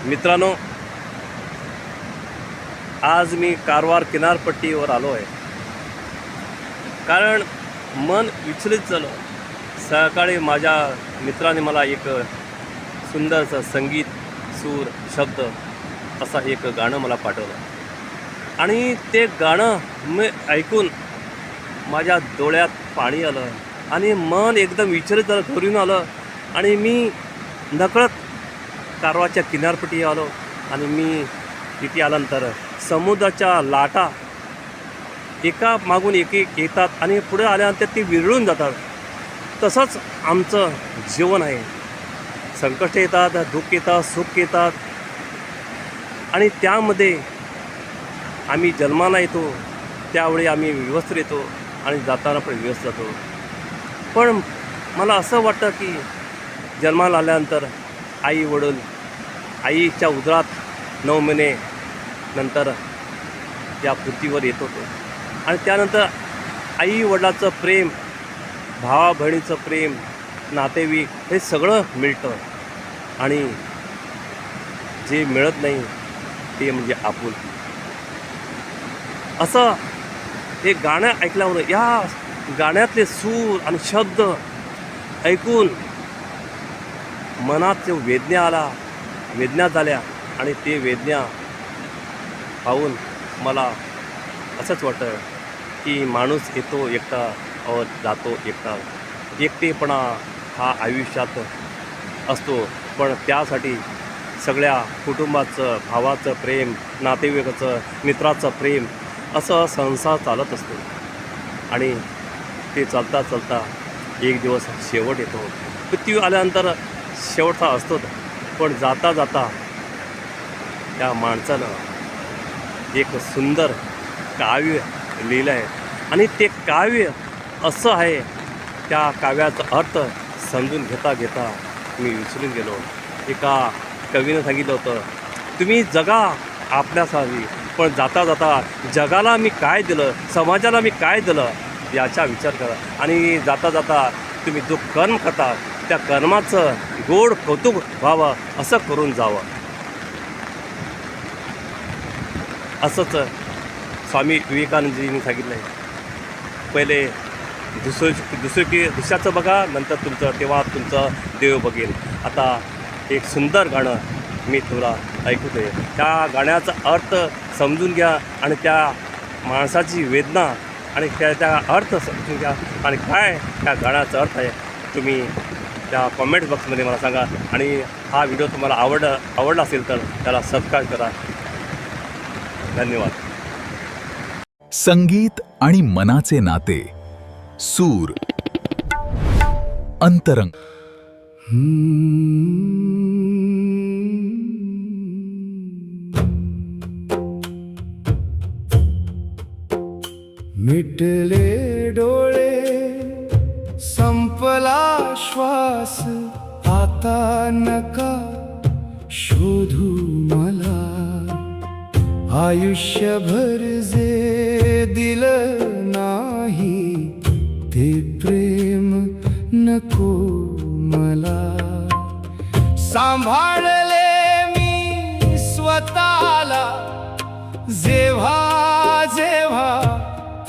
मित्रांनो, आज मी कारवार किनारपट्टीवर आलो आहे, कारण मन विचलित झालं. सकाळी माझ्या मित्राने मला एक सुंदरचं संगीत, सूर, शब्द असा एक गाणं मला पाठवलं आणि ते गाणं मी ऐकून माझ्या डोळ्यात पाणी आलं आणि मन एकदम विचलित झालं, घरून आलं आणि मी नकळत कारवारच्या किनारपट्टी आलो. आणि मी तिथे आल्यानंतर समुद्राच्या लाटा एका मागून एक एक येतात आणि पुढे आल्यानंतर ती विरळून जातात. तसंच आमचं जीवन आहे. संकट येतात, दुःख येतात, सुख येतात आणि त्यामध्ये आम्ही जन्माला येतो, त्यावेळी आम्ही व्यवस्थित येतो आणि जाताना पण व्यवस्थित जातो. पण मला असं वाटतं की जन्माला आल्यानंतर आई वडील, आईच्या उदरात 9 महिने नंतर त्या पृथ्वीवर येत होतो आणि त्यानंतर आई वडिलाचं प्रेम, भावा बहिणीचं प्रेम, नातेवाईक हे सगळं मिळतं आणि जे मिळत नाही ते म्हणजे आपुलकी. असं हे गाणं ऐकल्यावर या गाण्यातले सूर आणि शब्द ऐकून मनात जो वेदना झाल्या आणि ते वेदना पाहून मला असंच वाटतं की माणूस येतो एकटा और जातो एकटा. एकटेपणा हा आयुष्यात असतो, पण त्यासाठी सगळ्या कुटुंबाचं, भावाचं प्रेम, नातेवाईकाचं, मित्राचं प्रेम असं संसार चालत असतो आणि ते चालता चालता एक दिवस शेवट येतो. पृथ्वी आल्यानंतर शेवटचा असतो, पण जाता जाता त्या माणसानं एक सुंदर काव्य लिहिलं आहे आणि ते काव्य असं आहे, त्या काव्याचा अर्थ समजून घेता घेता मी विसरून गेलो. एका कवीनं सांगितलं होतं, तुम्ही जगा आपल्यासाठी, पण जाता जाता जगाला मी काय दिलं, समाजाला मी काय दिलं याचा विचार करा आणि जाता जाता तुम्ही जो कर्म करता त्या कर्माचं गोड कौतुक व्हावं असं करून जावं. असंच स्वामी विवेकानंदजींनी सांगितलं आहे, पहिले दुसऱ्याचं बघा, नंतर तुमचं, तेव्हा तुमचं देव बघेल. आता एक सुंदर गाणं मी तुला ऐकू दे. त्या गाण्याचा अर्थ समजून घ्या आणि त्या माणसाची वेदना आणि त्याचा अर्थ समजून घ्या आणि काय त्या गाण्याचा अर्थ आहे तुम्ही त्या कॉमेंट बॉक्समध्ये मला सांगा. आणि हा व्हिडिओ तुम्हाला आवडला असेल तर त्याला सबस्क्राईब करा. धन्यवाद. संगीत आणि मनाचे नाते, सूर, अंतरंग. मिटले डोळे, संपला श्वास, आता नका शोधू मला. आयुष्यभर जे दिलं नाही ते प्रेम नको मला. सांभाळले मी स्वतःला जेव्हा जेव्हा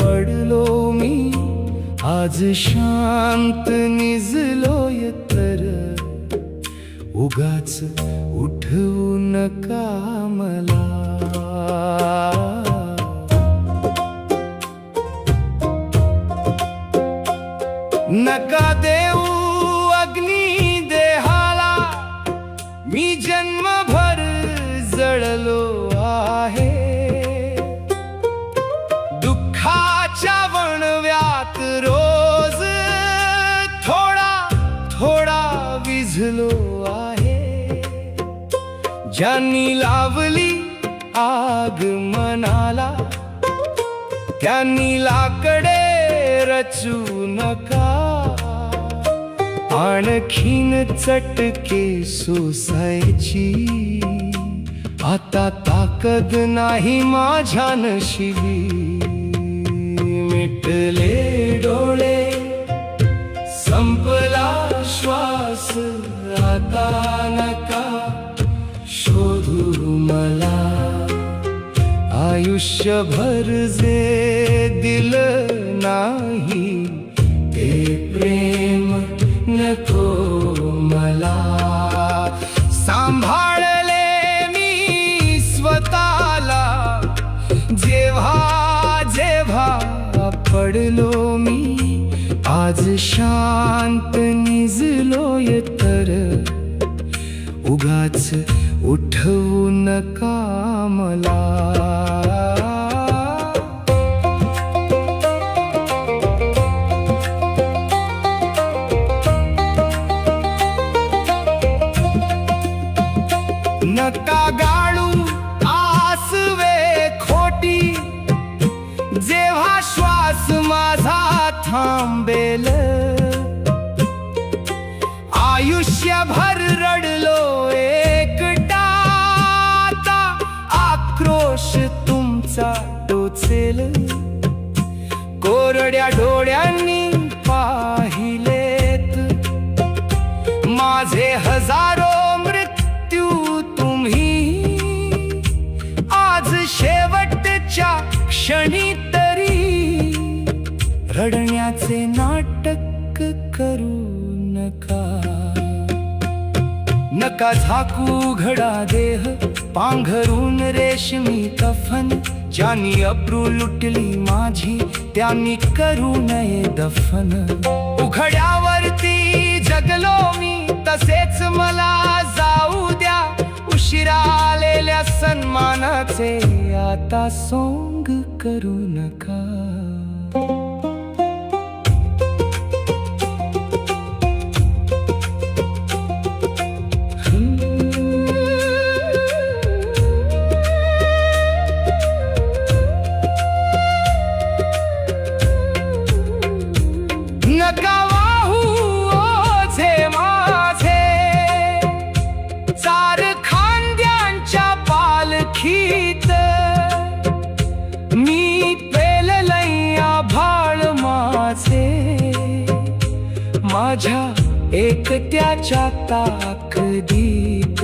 पडलो मी. आज शांत निजलोय तर उगाच उठवू नका मला. नका देऊ अग्नी देहाला, मी जन्मभर जळलो आहे. दुःखाच्या वणव्यात रोज थोडा थोडा विझलो आहे. ज्यांनी लावली आग मनाला, त्यांनी लाकडे रचू नका. आणखीन चटके सोसायची आता ताकद नाही माझ्या नशिबी. मिटले डोळे, संपला श्वास, आता नका शोध आयुष्यभर जे दिल नाही ते प्रेम नको मला. सांभाळले मी स्वतःला जेव्हा जेव्हा पडलो मी. आज शांत निजलोय तर उगाच उठवू नका मला. नका गाळू आसवे खोटी जेव्हा श्वास माझा थांबेल. आयुष्यभर रडलो एकटा आता आक्रोश तुमचा टोचेल. कोरड्या डोळ्यांनी पाहिलेत माझे हजारो मृत्यू तुम्ही. आज शेवटच्या क्षणी तरी रडण्याचे नाटक करू नका. नका झाकू घडा देह पांघरून रेशमी कफन. ज्यांनी अब्रू लुटली माझी त्यांनी करू नये दफन. उघड्यावरती जगलो मी तसेच मला जाऊ द्या. उशिरा आलेल्या सन्मानाचे आता सोंग करू नका. नका वाहू ओझे माझे चार खांद्यांच्या पालखीत. मी पेललंय आभाळ माझे माझ्या एकट्याच्या ताकदीत.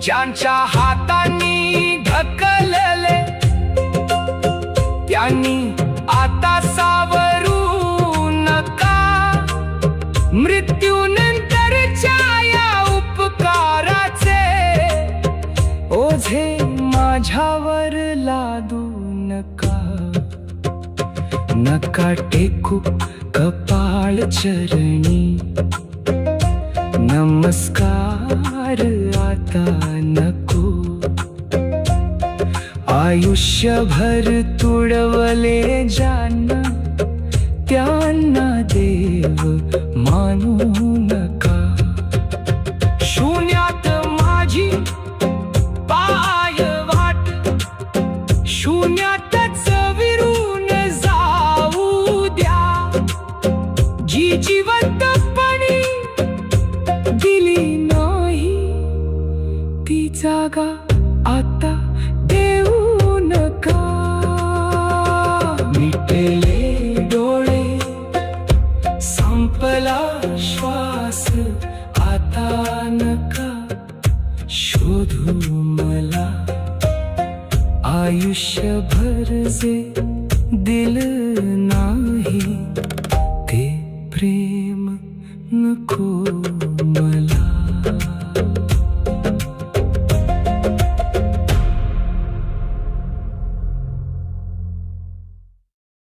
ज्यांच्या हातांनी ढकलले त्यांनी आता सावरू नका. मृत्यूनंतरच्या या उपकाराचे ओझे माझ्यावर लादू नका. नका टेकू कपाळ चरणी नमस्कार आता नको. आयुष्यभर तुडवले ज्यांना त्यांना देव मानू नका. शून्यात माझी पाय वाट शून्यातच विरून जाऊ द्या. जी जिवंतपणी दिली नाही ती जागा आता देऊ नका. मिटले डोळे संपला श्वास आता नका शोधू मला. आयुष्यभर जे दिल नाही ते प्रेम नको